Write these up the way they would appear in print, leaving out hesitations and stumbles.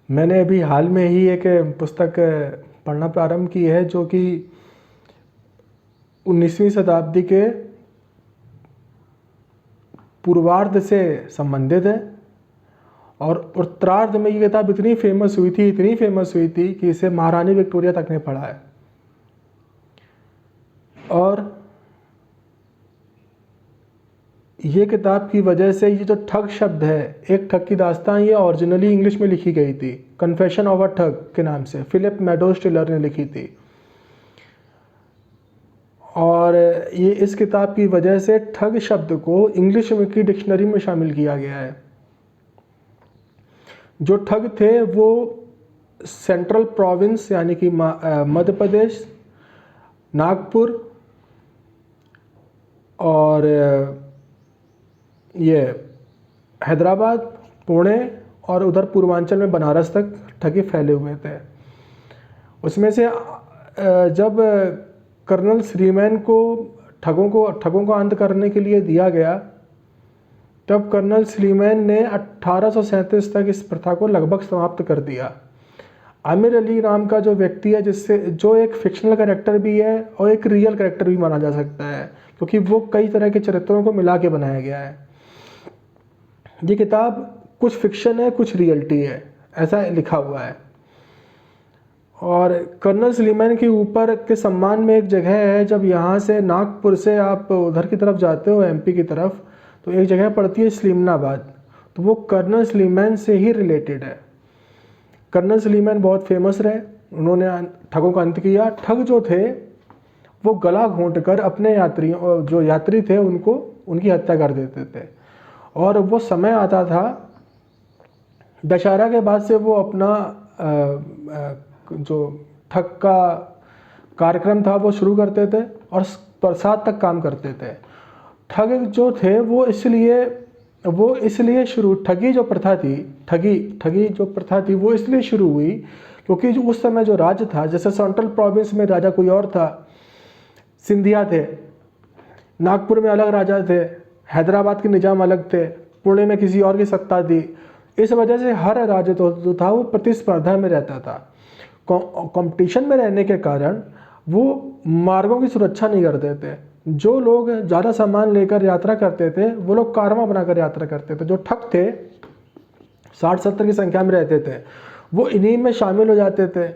मैंने अभी हाल में ही एक पुस्तक पढ़ना प्रारंभ की है जो कि 19वीं शताब्दी के पूर्वार्ध से संबंधित है। और उत्तरार्ध में ये किताब इतनी फेमस हुई थी कि इसे महारानी विक्टोरिया तक ने पढ़ा है। और ये किताब की वजह से ये जो ठग शब्द है, एक ठग की दास्तान, ये ओरिजिनली इंग्लिश में लिखी गई थी, कन्फेशन ऑफ अ ठग के नाम से फिलिप मेडोज टिलर ने लिखी थी। और ये इस किताब की वजह से ठग शब्द को इंग्लिश की डिक्शनरी में शामिल किया गया है। जो ठग थे वो सेंट्रल प्रोविंस यानी कि मध्य प्रदेश, नागपुर और ये हैदराबाद, पुणे और उधर पूर्वांचल में बनारस तक ठगी फैले हुए थे। उसमें से जब कर्नल श्रीमैन को ठगों का अंत करने के लिए दिया गया, तब कर्नल श्रीमैन ने 1837 तक इस प्रथा को लगभग समाप्त कर दिया। आमिर अली नाम का जो व्यक्ति है, जो एक फिक्शनल कैरेक्टर भी है और एक रियल कैरेक्टर भी माना जा सकता है, क्योंकि वो कई तरह के चरित्रों को मिला के बनाया गया है। ये किताब कुछ फिक्शन है, कुछ रियलिटी है, ऐसा लिखा हुआ है। और कर्नल सलीमैन के ऊपर के सम्मान में एक जगह है, जब यहाँ से नागपुर से आप उधर की तरफ जाते हो एमपी की तरफ, तो एक जगह पड़ती है सलीमनाबाद, तो वो कर्नल सलीमैन से ही रिलेटेड है। कर्नल सलीमैन बहुत फेमस रहे, उन्होंने ठगों का अंत किया। ठग जो थे वो गला घोंट कर अपने जो यात्री थे उनकी हत्या कर देते थे। और वो समय आता था दशहरा के बाद से वो अपना जो ठग का कार्यक्रम था वो शुरू करते थे और बरसात तक काम करते थे। ठग जो थे वो इसलिए शुरू ठगी जो प्रथा थी वो इसलिए शुरू हुई क्योंकि जो उस समय जो राज्य था, जैसे सेंट्रल प्रोविंस में राजा कोई और था, सिंधिया थे, नागपुर में अलग राजा थे, हैदराबाद के निजाम अलग थे, पुणे में किसी और की सत्ता थी। इस वजह से हर राज्य जो था वो प्रतिस्पर्धा में रहता था। कंपटीशन में रहने के कारण वो मार्गों की सुरक्षा नहीं करते थे। जो लोग ज़्यादा सामान लेकर यात्रा करते थे वो लोग कारवां बनाकर यात्रा करते थे। जो ठग थे 60-70 की संख्या में रहते थे, वो इन्हीं में शामिल हो जाते थे।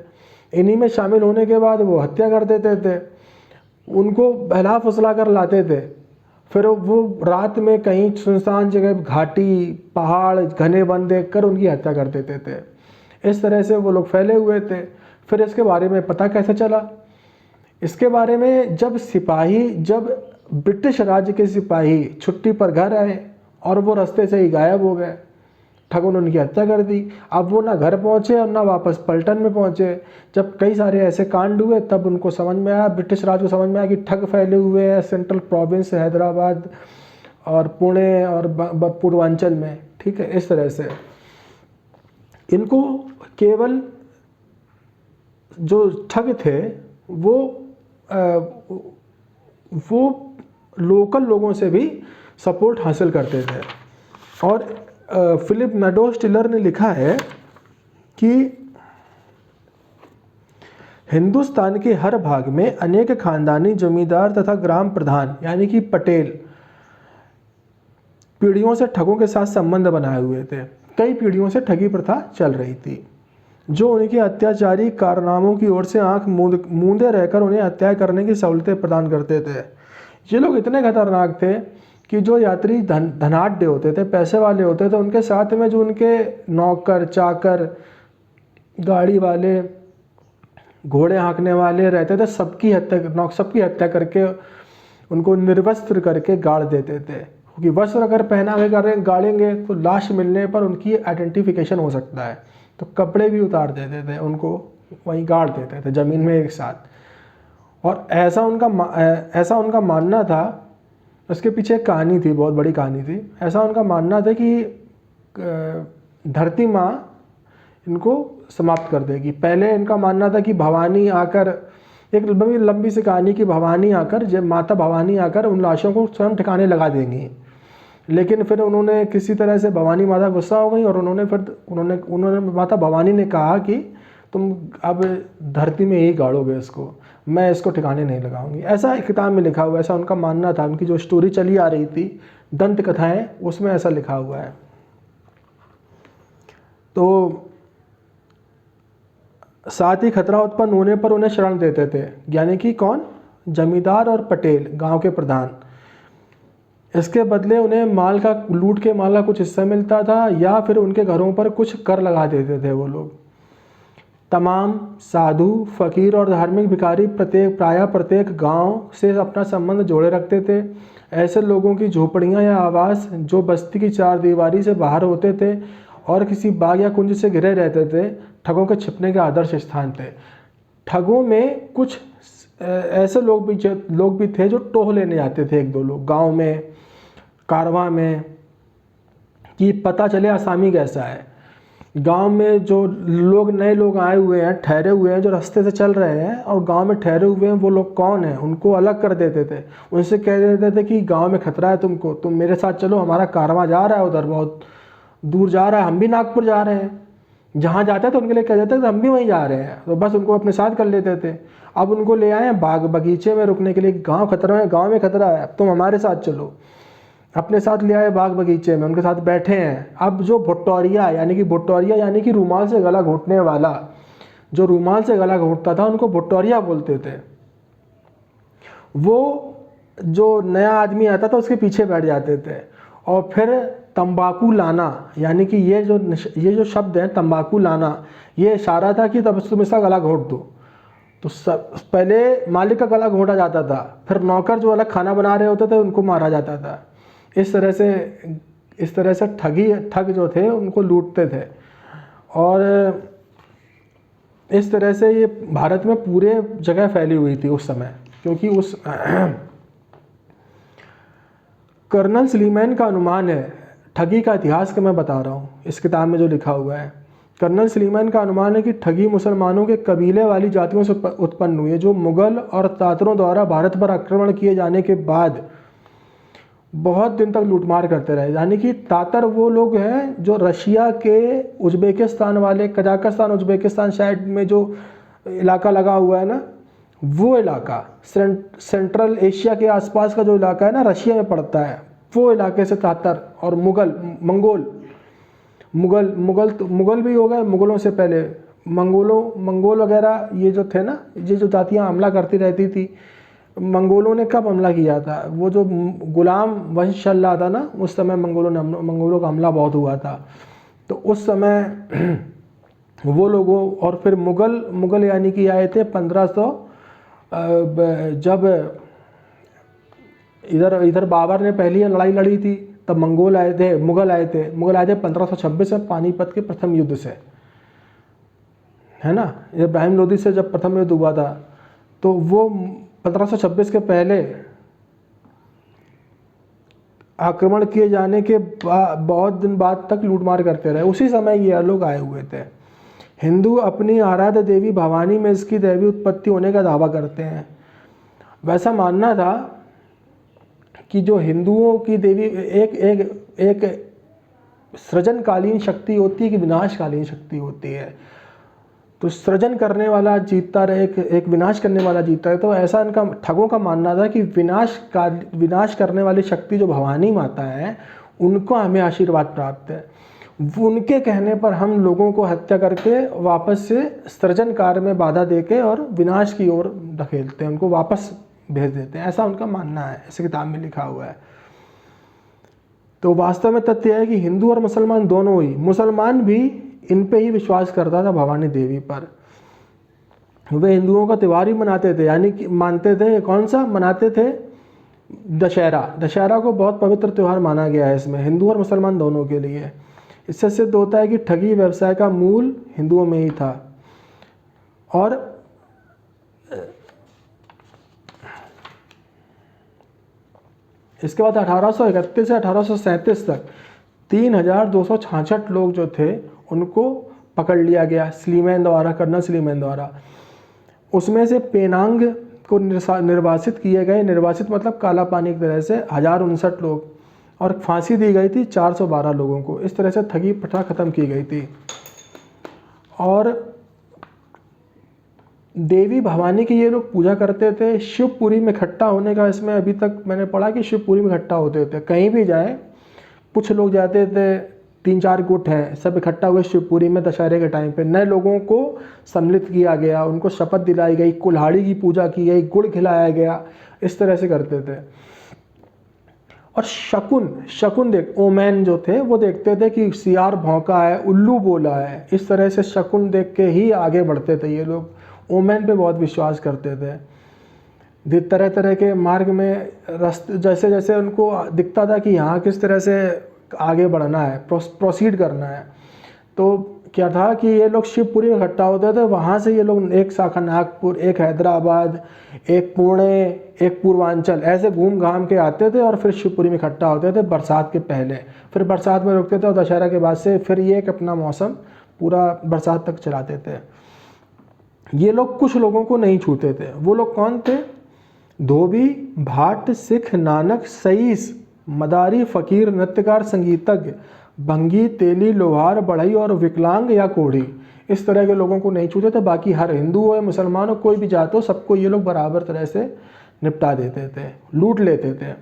इन्हीं में शामिल होने के बाद वो हत्या कर देते थे, उनको बहला फुसला कर लाते थे। फिर वो रात में कहीं सुनसान जगह, घाटी, पहाड़, घने वन देख कर उनकी हत्या कर देते थे। इस तरह से वो लोग फैले हुए थे। फिर इसके बारे में पता कैसे चला? इसके बारे में जब ब्रिटिश राज्य के सिपाही छुट्टी पर घर आए और वो रास्ते से ही गायब हो गए, ठगों ने उनकी हत्या कर दी। अब वो ना घर पहुँचे और ना वापस पलटन में पहुँचे। जब कई सारे ऐसे कांड हुए तब उनको समझ में आया, ब्रिटिश राज को समझ में आया कि ठग फैले हुए हैं सेंट्रल प्रोविंस, हैदराबाद और पुणे और पूर्वांचल में। ठीक है, इस तरह से इनको केवल जो ठग थे वो लोकल लोगों से भी सपोर्ट हासिल करते थे। और फिलिप मेडोज टिलर ने लिखा है कि हिंदुस्तान के हर भाग में अनेक खानदानी जमींदार तथा ग्राम प्रधान यानी कि पटेल पीढ़ियों से ठगों के साथ संबंध बनाए हुए थे। कई पीढ़ियों से ठगी प्रथा चल रही थी, जो उनके अत्याचारी कारनामों की ओर से आंख मूंदे रहकर उन्हें हत्या करने की सहूलतें प्रदान करते थे। ये लोग इतने खतरनाक थे कि जो यात्री धनाढ्य होते थे, पैसे वाले होते थे, उनके साथ में जो उनके नौकर, चाकर, गाड़ी वाले, घोड़े हाँकने वाले रहते थे, सबकी हत्या करके उनको निर्वस्त्र करके गाड़ देते थे। क्योंकि वस्त्र अगर पहना के गाड़ेंगे तो लाश मिलने पर उनकी आइडेंटिफिकेशन हो सकता है, तो कपड़े भी उतार देते थे, उनको वहीं गाड़ देते थे ज़मीन में एक साथ। और ऐसा उनका मानना था। उसके पीछे एक कहानी थी, बहुत बड़ी कहानी थी। ऐसा उनका मानना था कि धरती माँ इनको समाप्त कर देगी। पहले इनका मानना था कि भवानी आकर, एक लंबी सी कहानी, कि माता भवानी आकर उन लाशों को स्वयं ठिकाने लगा देंगी। लेकिन फिर उन्होंने किसी तरह से भवानी माता गुस्सा हो गई और उन्होंने माता भवानी ने कहा कि तुम अब धरती में ही गाड़ोगे इसको, मैं इसको ठिकाने नहीं लगाऊंगी। ऐसा एक किताब में लिखा हुआ है, ऐसा उनका मानना था। उनकी जो स्टोरी चली आ रही थी दंत कथाएं, उसमें ऐसा लिखा हुआ है। तो साथ ही खतरा उत्पन्न होने पर उन्हें शरण देते थे, यानी कि कौन? जमींदार और पटेल, गांव के प्रधान। इसके बदले उन्हें लूट के माल का कुछ हिस्सा मिलता था, या फिर उनके घरों पर कुछ कर लगा देते थे वो लोग। तमाम साधु, फकीर और धार्मिक भिखारी प्रायः प्रत्येक गांव से अपना संबंध जोड़े रखते थे। ऐसे लोगों की झोपड़ियां या आवास जो बस्ती की चार दीवारी से बाहर होते थे और किसी बाग या कुंज से घिरे रहते थे, ठगों के छिपने के आदर्श स्थान थे। ठगों में कुछ ऐसे लोग भी थे जो टोह लेने आते थे, एक दो लोग गांव में, कारवां में, कि पता चले आसामी कैसा है। गांव में जो लोग, नए लोग आए हुए हैं, ठहरे हुए हैं, जो रास्ते से चल रहे हैं और गांव में ठहरे हुए हैं, वो लोग कौन हैं, उनको अलग कर देते थे। उनसे कह देते थे कि गांव में खतरा है तुमको, तुम मेरे साथ चलो, हमारा कारवां जा रहा है उधर, बहुत दूर जा रहा है, हम भी नागपुर जा रहे हैं। जहाँ जाते थे उनके लिए कह देते थे हम भी वहीं जा रहे हैं, तो बस उनको अपने साथ कर लेते थे। अब उनको ले आए हैं बाग बगीचे में रुकने के लिए, गाँव खतरा है, गाँव में खतरा है, तुम हमारे साथ चलो। अपने साथ ले आए बाग बगीचे में, उनके साथ बैठे हैं। अब जो भुट्टौरिया यानी कि रूमाल से गला घोंटने वाला, जो रूमाल से गला घोंटता था उनको भुट्टौरिया बोलते थे। वो जो नया आदमी आता था उसके पीछे बैठ जाते थे और फिर तंबाकू लाना, यानी कि ये जो शब्द है तंबाकू लाना, ये इशारा था कि तब तुम इसका गला घोंट दो। तो पहले मालिक का गला घोंटा जाता था, फिर नौकर जो अलग खाना बना रहे होते थे उनको मारा जाता था। इस तरह से ठग जो थे उनको लूटते थे। और इस तरह से ये भारत में पूरे जगह फैली हुई थी उस समय, क्योंकि उस कर्नल स्लीमैन का अनुमान है, ठगी का इतिहास का मैं बता रहा हूँ, इस किताब में जो लिखा हुआ है। कर्नल स्लीमैन का अनुमान है कि ठगी मुसलमानों के कबीले वाली जातियों से उत्पन्न हुई है, जो मुगल और तातरों द्वारा भारत पर आक्रमण किए जाने के बाद बहुत दिन तक लूटमार करते रहे। यानी कि तातर वो लोग हैं जो रशिया के उज्बेकिस्तान वाले, कजाकिस्तान उज्बेकिस्तान साइड में जो इलाका लगा हुआ है ना, वो इलाका सेंट्रल एशिया के आसपास का जो इलाका है ना, रशिया में पड़ता है, वो इलाके से तातर और मुगल भी हो गए। मुगलों से पहले मंगोल वगैरह ये जो थे ना, ये जो जातियाँ हमला करती रहती थी। मंगोलों ने कब हमला किया था? वो जो गुलाम वंश चल रहा था ना, उस समय मंगोलों का हमला बहुत हुआ था। तो उस समय वो लोगों, और फिर मुगल यानी कि आए थे 1500, जब इधर बाबर ने पहली लड़ाई लड़ी थी, तब मुगल आए थे 1526 में पानीपत के प्रथम युद्ध से, है ना। इब्राहिम लोदी से जब प्रथम युद्ध हुआ था, तो वो 1526 के पहले आक्रमण किए जाने के बहुत दिन बाद तक लूटमार करते रहे। उसी समय ये लोग आए हुए थे। हिंदू अपनी आराध्य देवी भवानी में इसकी दैवी उत्पत्ति होने का दावा करते हैं। वैसा मानना था कि जो हिंदुओं की देवी एक सृजनकालीन शक्ति होती है कि विनाशकालीन शक्ति होती है। तो सृजन करने वाला जीतता रहे, एक विनाश करने वाला जीतता है। तो ऐसा इनका ठगों का मानना था कि विनाश करने वाली शक्ति जो भवानी माता है, उनको हमें आशीर्वाद प्राप्त है। उनके कहने पर हम लोगों को हत्या करके वापस से सृजन कार्य में बाधा देके और विनाश की ओर धकेलते हैं, उनको वापस भेज देते हैं। ऐसा उनका मानना है, इस किताब में लिखा हुआ है। तो वास्तव में तथ्य है कि हिंदू और मुसलमान दोनों ही, मुसलमान भी इन पे ही विश्वास करता था, भवानी देवी पर। वे हिंदुओं का त्यौहार ही मनाते थे, यानी कि मानते थे, कौन सा मनाते थे? दशहरा को बहुत पवित्र त्यौहार माना गया है इसमें, हिंदू और मुसलमान दोनों के लिए। इससे सिद्ध होता है कि ठगी व्यवसाय का मूल हिंदुओं में ही था। और इसके बाद 1831 से 1837 तक 3266 लोग जो थे उनको पकड़ लिया गया स्लीमैन द्वारा, कर्नल स्लीमैन द्वारा। उसमें से पेनांग को निर्वासित किए गए, निर्वासित मतलब काला पानी की तरह से 1059 लोग, और फांसी दी गई थी 412 लोगों को। इस तरह से ठगी प्रथा ख़त्म की गई थी। और देवी भवानी की ये लोग पूजा करते थे। शिवपुरी में इकट्ठा होने का, इसमें अभी तक मैंने पढ़ा कि शिवपुरी में इकट्ठा होते थे, कहीं भी जाए कुछ लोग जाते थे, 3-4 गुट हैं, सब इकट्ठा हुए शिवपुरी में दशहरे के टाइम पे। नए लोगों को सम्मिलित किया गया, उनको शपथ दिलाई गई, कुल्हाड़ी की पूजा की गई, गुड़ खिलाया गया, इस तरह से करते थे। और शकुन देख, ओमैन जो थे वो देखते थे कि सियार भौंका है, उल्लू बोला है, इस तरह से शकुन देख के ही आगे बढ़ते थे ये लोग। ओमैन पे बहुत विश्वास करते थे। तरह तरह के मार्ग में रास्ते, जैसे जैसे उनको दिखता था कि यहाँ किस तरह से आगे बढ़ना है, प्रोसीड करना है, तो क्या था कि ये लोग शिवपुरी में इकट्ठा होते थे। वहाँ से ये लोग एक शाखा नागपुर, एक हैदराबाद, एक पुणे, एक पूर्वांचल, ऐसे घूम घाम के आते थे और फिर शिवपुरी में इकट्ठा होते थे बरसात के पहले। फिर बरसात में रुकते थे और दशहरा के बाद से फिर ये एक अपना मौसम पूरा बरसात तक चलाते थे। ये लोग कुछ लोगों को नहीं छूते थे। वो लोग कौन थे? धोबी, भाट, सिख, नानक, सईस, मदारी, फकीर, नृत्यकार, संगीतज्ञ, भंगी, तेली, लोहार, बढ़ई और विकलांग या कोढ़ी, इस तरह के लोगों को नहीं छूते थे। बाकी हर हिंदू हो या मुसलमान हो, कोई भी जात हो, सबको ये लोग बराबर तरह से निपटा देते थे, लूट लेते थे।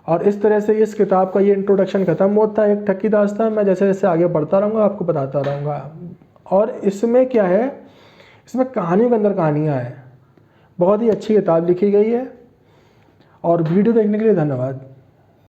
और इस तरह से इस किताब का ये इंट्रोडक्शन ख़त्म होता है, एक ठगी दास्तान। मैं जैसे जैसे आगे बढ़ता रहूँगा आपको बताता रहूँगा। और इसमें क्या है, इसमें कहानियों के अंदर कहानियाँ हैं। बहुत ही अच्छी किताब लिखी गई है। और वीडियो देखने के लिए धन्यवाद।